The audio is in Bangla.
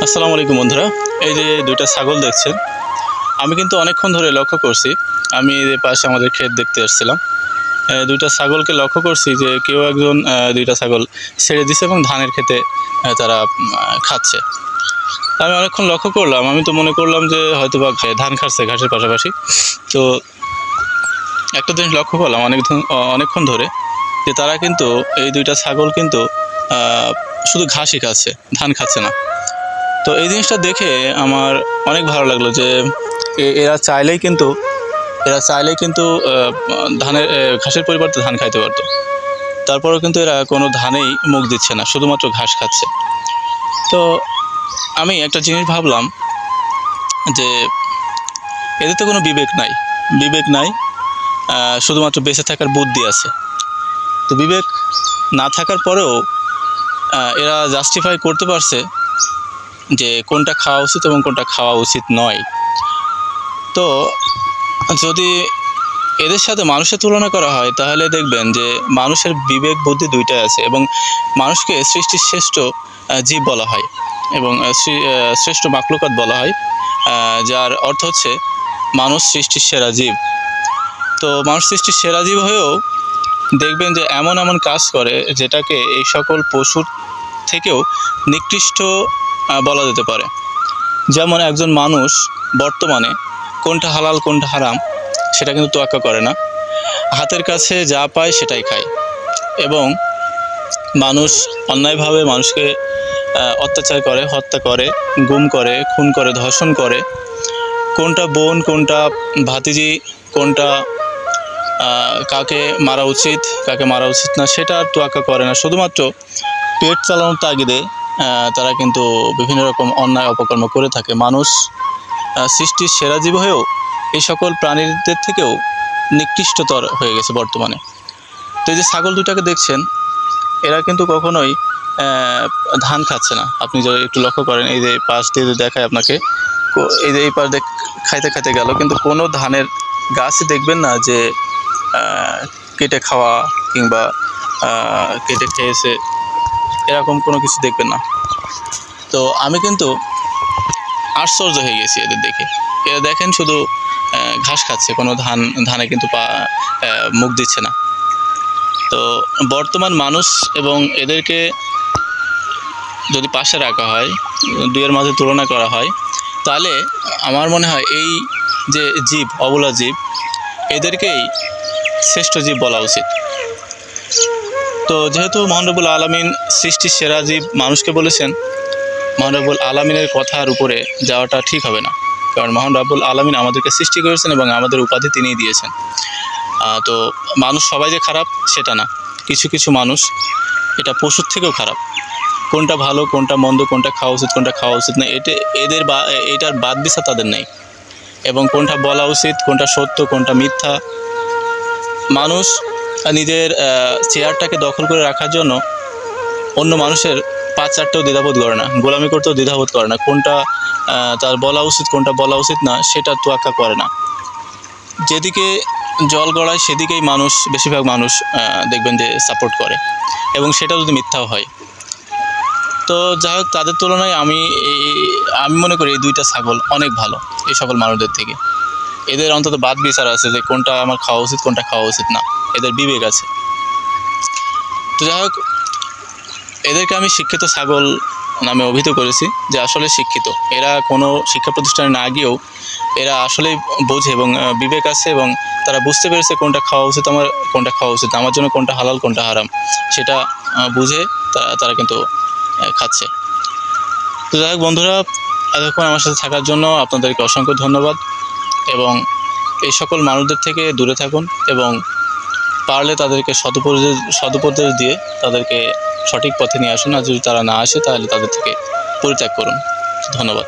আসসালামু আলাইকুম বন্ধুরা। এই যে দুইটা ছাগল দেখছেন, আমি কিন্তু অনেকক্ষণ ধরে লক্ষ্য করছি। আমি এর পাশে আমাদের ক্ষেত দেখতে আসছিলাম। দুইটা ছাগলকে লক্ষ্য করছি যে কেউ একজন দুইটা ছাগল ছেড়ে দিছে এবং ধানের ক্ষেতে তারা খাচ্ছে। আমি অনেকক্ষণ লক্ষ্য করলাম, আমি তো মনে করলাম যে হয়তোবা ধান খাচ্ছে ঘাসের পাশাপাশি। তো একটা জিনিস লক্ষ্য করলাম অনেকক্ষণ ধরে যে তারা কিন্তু এই দুইটা ছাগল কিন্তু শুধু ঘাসই খাচ্ছে, ধান খাচ্ছে না। তো এই জিনিসটা দেখে আমার অনেক ভালো লাগলো যে এরা চাইলেই কিন্তু ধানের ঘাসের পরিবর্তে ধান খাইতে পারতো। তারপরেও কিন্তু এরা কোনো ধানেই মুখ দিচ্ছে না, শুধুমাত্র ঘাস খাচ্ছে। তো আমি একটা জিনিস ভাবলাম যে এদের তো কোনো বিবেক নাই, শুধুমাত্র বেঁচে থাকার বুদ্ধি আছে। তো বিবেক না থাকার পরেও এরা জাস্টিফাই করতে পারছে যে কোনটা খাওয়া উচিত এবং কোনটা খাওয়া উচিত নয়। তো যদি এদের সাথে মানুষের তুলনা করা হয় তাহলে দেখবেন যে মানুষের বিবেক বুদ্ধি দুইটাই আছে এবং মানুষকে সৃষ্টির শ্রেষ্ঠ জীব বলা হয় এবং শ্রেষ্ঠ মাখলুকাত বলা হয়, যার অর্থ হচ্ছে মানুষ সৃষ্টির সেরা জীব। তো মানুষ সৃষ্টির সেরা জীব হয়েও দেখবেন যে এমন কাজ করে যেটাকে এই সকল পশুর থেকেও নিকৃষ্ট বলা যেতে পারে। যেমন একজন মানুষ বর্তমানে কোনটা হালাল কোনটা হারাম সেটা কিন্তু তোয়াক্কা করে না, হাতের কাছে যা পায় সেটাই খায়। এবং মানুষ অন্যায়ভাবে মানুষকে অত্যাচার করে, হত্যা করে, গুম করে, খুন করে, ধর্ষণ করে। কোনটা বোন কোনটা ভাতিজি, কোনটা কাকে মারা উচিত কাকে মারা উচিত না সেটা আর তোয়াক্কা করে না। শুধুমাত্র পেট চালানোর তাগিদে তারা কিন্তু বিভিন্ন রকম অন্যায় অপকর্ম করে থাকে। মানুষ সৃষ্টির সেরা জীব হয়েও এই সকল প্রাণীদের থেকেও নিকৃষ্টতর হয়ে গেছে বর্তমানে। তো এই যে ছাগল দুটাকে দেখছেন, এরা কিন্তু কখনোই ধান খাচ্ছে না। আপনি যদি একটু লক্ষ্য করেন, এই যে পাশ দিয়ে দেখায় আপনাকে, এই যে এই পাশ দিয়ে খাইতে খাইতে গেল, কিন্তু কোনো ধানের গাছই দেখবেন না যে কেটে খাওয়া কিংবা কেটে খেয়েছে, এরকম কোনো কিছু দেখবেন না। তো আমি কিন্তু আশ্চর্য হয়ে গেছি এদের দেখে। এরা দেখেন শুধু ঘাস খাচ্ছে, কোনো ধানে কিন্তু মুখ দিচ্ছে না। তো বর্তমান মানুষ এবং এদেরকে যদি পাশে রাখা হয়, দুইয়ের মাঝে তুলনা করা হয়, তাহলে আমার মনে হয় এই যে জীব, অবলা জীব, এদেরকেই শ্রেষ্ঠ জীব বলা উচিত। তো যেহেতু মহান রব্বুল আলামিন সৃষ্টির সেরা জীব মানুষকে বলেছেন, মহান রব্বুল আলামিনের কথার উপরে যাওয়াটা ঠিক হবে না। কারণ মহান রব্বুল আলামিন আমাদেরকে সৃষ্টি করেছেন এবং আমাদের উপাধি তিনিই দিয়েছেন। তো মানুষ সবাই যে খারাপ সেটা না, কিছু কিছু মানুষ এটা পশুর থেকেও খারাপ। কোনটা ভালো কোনটা মন্দ, কোনটা খাওয়া উচিত কোনটা খাওয়া উচিত না, এটার বাদ বিচার তাদের নেই। এবং কোনটা বলা উচিত কোনটা সত্য কোনটা মিথ্যা, মানুষ নিজের চেয়ারটাকে দখল করে রাখার জন্য অন্য মানুষের পাঁচ চারটেও দ্বিধাবোধ করে না, গোলামি করতেও দ্বিধাবোধ করে না। কোনটা তার বলা উচিত কোনটা বলা উচিত না সেটা তোয়াক্কা করে না। যেদিকে জল গড়ায় সেদিকেই বেশিরভাগ মানুষ দেখবেন যে সাপোর্ট করে, এবং সেটা যদি মিথ্যাও হয়। তো যাই হোক, তাদের তুলনায় আমি মনে করি এই দুইটা ছাগল অনেক ভালো এই সকল মানুষদের থেকে। এদের অন্তত বাদ বিচার আছে যে কোনটা আমার খাওয়া উচিত কোনটা খাওয়া উচিত না, এদের বিবেক আছে। তো যাই হোক, এদেরকে আমি শিক্ষিত ছাগল নামে অভিহিত করেছি যে আসলে শিক্ষিত। এরা কোনো শিক্ষা প্রতিষ্ঠানে না গিয়েও এরা আসলেই বোঝে এবং বিবেক আছে, এবং তারা বুঝতে পেরেছে কোনটা খাওয়া উচিত আমার কোনটা খাওয়া উচিত আমার জন্য, কোনটা হালাল কোনটা হারাম সেটা বুঝে তারা কিন্তু খাচ্ছে। তো যাই হোক বন্ধুরা, এতক্ষণ আমার সাথে থাকার জন্য আপনাদেরকে অসংখ্য ধন্যবাদ। এবং এই সকল মানুষদের থেকে দূরে থাকুন এবং পারলে তাদেরকে সদুপদেশ দিয়ে তাদেরকে সঠিক পথে নিয়ে আসুন। আর যদি তারা না আসে তাহলে তাদের থেকে পরিত্যাগ করুন। ধন্যবাদ।